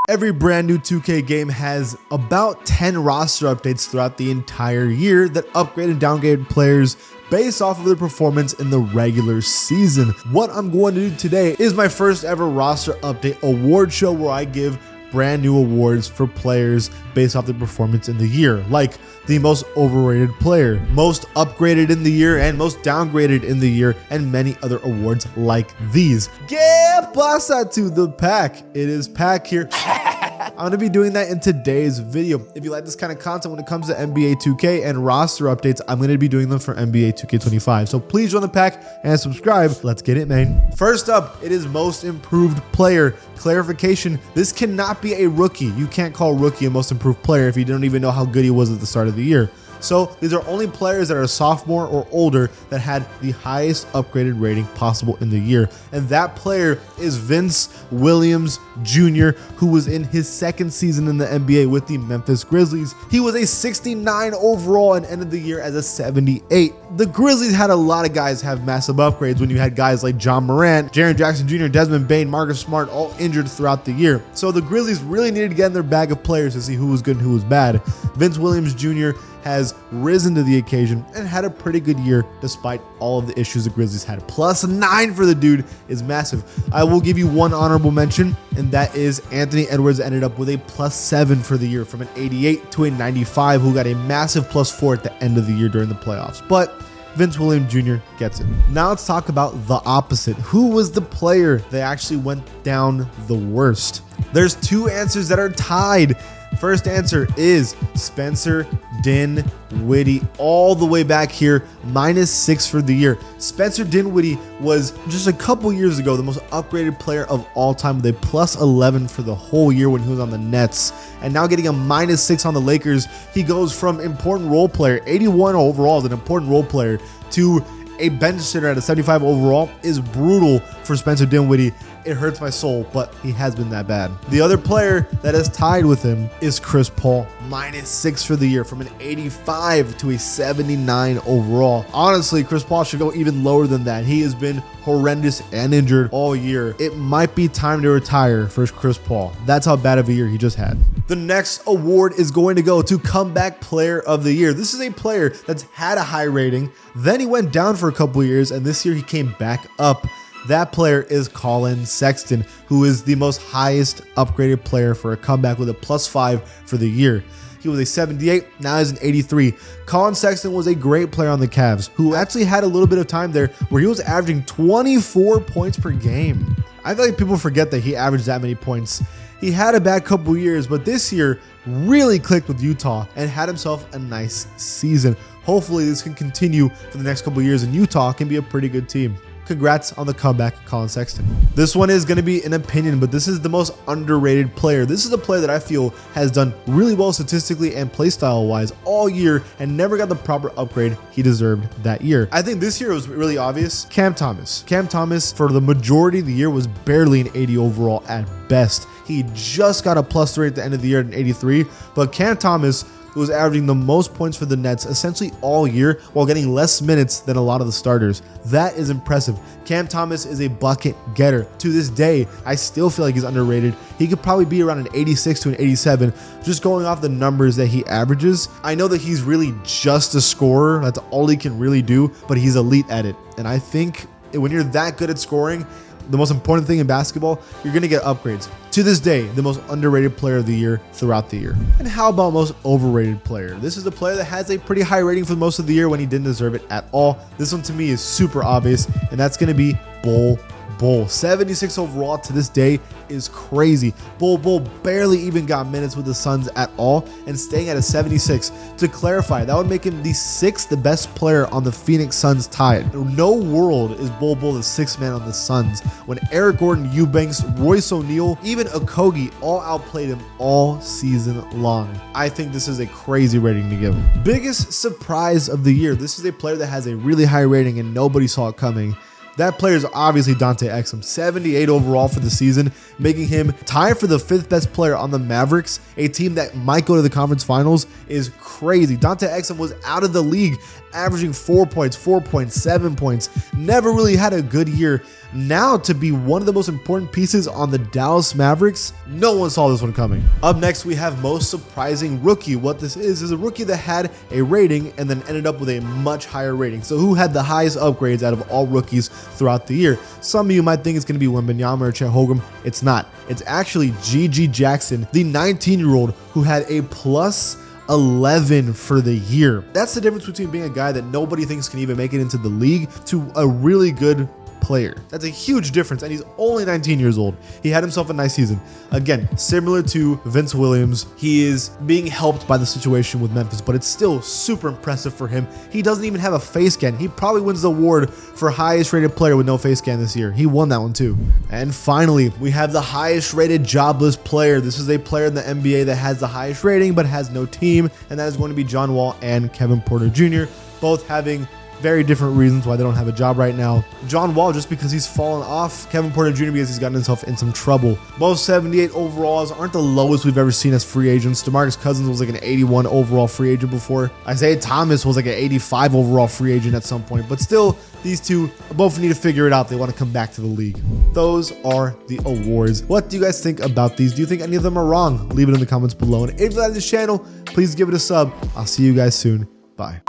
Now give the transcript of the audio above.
Every brand new 2K game has about 10 roster updates throughout the entire year that upgrade and downgrade players based off of their performance in the regular season. What I'm going to do today is my first ever roster update award show where I give brand new awards for players based off their performance in the year, like the most overrated player, most upgraded in the year, and most downgraded in the year, and many other awards like these. Get pasa to the pack. It is Pack here. I'm going to be doing that in today's video. If you like this kind of content when it comes to NBA 2K and roster updates, I'm going to be doing them for NBA 2K25. So please join the pack and subscribe. Let's get it, man. First up, it is most improved player. Clarification, this cannot be a rookie. You can't call rookie a most improved player if you don't even know how good he was at the start of the year. So these are only players that are a sophomore or older that had the highest upgraded rating possible in the year. And that player is Vince Williams Jr., who was in his second season in the NBA with the Memphis Grizzlies. He was a 69 overall and ended the year as a 78. The Grizzlies had a lot of guys have massive upgrades when you had guys like John Morant, Jaren Jackson Jr., Desmond Bane, Marcus Smart all injured throughout the year. So the Grizzlies really needed to get in their bag of players to see who was good and who was bad. Vince Williams Jr. has risen to the occasion and had a pretty good year despite all of the issues the Grizzlies had. +9 for the dude is massive. I will give you one honorable mention, and that is Anthony Edwards ended up with a +7 for the year from an 88 to a 95, who got a massive +4 at the end of the year during the playoffs. But Vince Williams Jr. gets it. Now let's talk about the opposite. Who was the player that actually went down the worst? There's two answers that are tied. First answer is Spencer Dinwiddie, all the way back here, -6 for the year. Spencer Dinwiddie was just a couple years ago the most upgraded player of all time with a +11 for the whole year when he was on the Nets. And now getting a -6 on the Lakers, he goes from important role player, 81 overall as an important role player, to a bench sitter at a 75 overall is brutal for Spencer Dinwiddie. It hurts my soul, but he has been that bad. The other player that is tied with him is Chris Paul, -6 for the year from an 85 to a 79 overall. Honestly, Chris Paul should go even lower than that. He has been horrendous and injured all year. It might be time to retire for Chris Paul. That's how bad of a year he just had. The next award is going to go to Comeback Player of the Year. This is a player that's had a high rating, then he went down for a couple years, and this year he came back up. That player is Colin Sexton, who is the most highest upgraded player for a comeback with a +5 for the year. He was a 78, now he's an 83. Colin Sexton was a great player on the Cavs, who actually had a little bit of time there where he was averaging 24 points per game. I feel like people forget that he averaged that many points. He had a bad couple years, but this year really clicked with Utah and had himself a nice season. Hopefully this can continue for the next couple years and Utah can be a pretty good team. Congrats on the comeback, Colin Sexton. This one is going to be an opinion, but this is the most underrated player. This is a player that I feel has done really well statistically and playstyle wise all year and never got the proper upgrade he deserved that year. I think this year was really obvious. Cam Thomas. Cam Thomas for the majority of the year was barely an 80 overall at best. He just got a +3 at the end of the year at an 83, but Cam Thomas was averaging the most points for the Nets essentially all year while getting less minutes than a lot of the starters. That is impressive. Cam Thomas is a bucket getter. To this day, I still feel like he's underrated. He could probably be around an 86 to an 87, just going off the numbers that he averages. I know that he's really just a scorer. That's all he can really do, but he's elite at it. And I think when you're that good at scoring, the most important thing in basketball, you're going to get upgrades. To this day, the most underrated player of the year throughout the year. And how about most overrated player? This is a player that has a pretty high rating for most of the year when he didn't deserve it at all. This one to me is super obvious, and that's going to be Bol. 76 overall to this day is crazy. Bol barely even got minutes with the Suns at all and staying at a 76. To clarify, that would make him the 6th best player on the Phoenix Suns tied. In no world is Bol the 6th man on the Suns when Eric Gordon, Eubanks, Royce O'Neal, even Okogie all outplayed him all season long. I think this is a crazy rating to give him. Biggest surprise of the year. This is a player that has a really high rating and nobody saw it coming. That player is obviously Dante Exum, 78 overall for the season, making him tied for the 5th best player on the Mavericks, a team that might go to the conference finals. Is crazy. Dante Exum was out of the league, averaging 4 points, 4.7 points, never really had a good year. now to be one of the most important pieces on the Dallas Mavericks. No one saw this one coming. Up next, we have most surprising rookie. What this is a rookie that had a rating and then ended up with a much higher rating. So who had the highest upgrades out of all rookies throughout the year? Some of you might think it's going to be Wembanyama or Chet Holmgren. It's not. It's actually G.G. Jackson, the 19-year-old who had a plus 11 for the year. That's the difference between being a guy that nobody thinks can even make it into the league to a really good player. That's a huge difference, and he's only 19 years old. He had himself a nice season. Again, similar to Vince Williams, he is being helped by the situation with Memphis, but it's still super impressive for him. He doesn't even have a face scan. He probably wins the award for highest rated player with no face scan this year. He won that one too. And finally, we have the highest rated jobless player. This is a player in the NBA that has the highest rating but has no team, and that is going to be John Wall and Kevin Porter Jr., both having very different reasons why they don't have a job right now. John Wall just because he's fallen off, Kevin Porter Jr. because he's gotten himself in some trouble. Both 78 overalls aren't the lowest we've ever seen as free agents. DeMarcus Cousins was like an 81 overall free agent before. Isaiah Thomas was like an 85 overall free agent at some point, but still, these two both need to figure it out. They want to come back to the league. Those are the awards. What do you guys think about these? Do you think any of them are wrong? Leave it in the comments below. And if you like this channel, please give it a sub. I'll see you guys soon. Bye.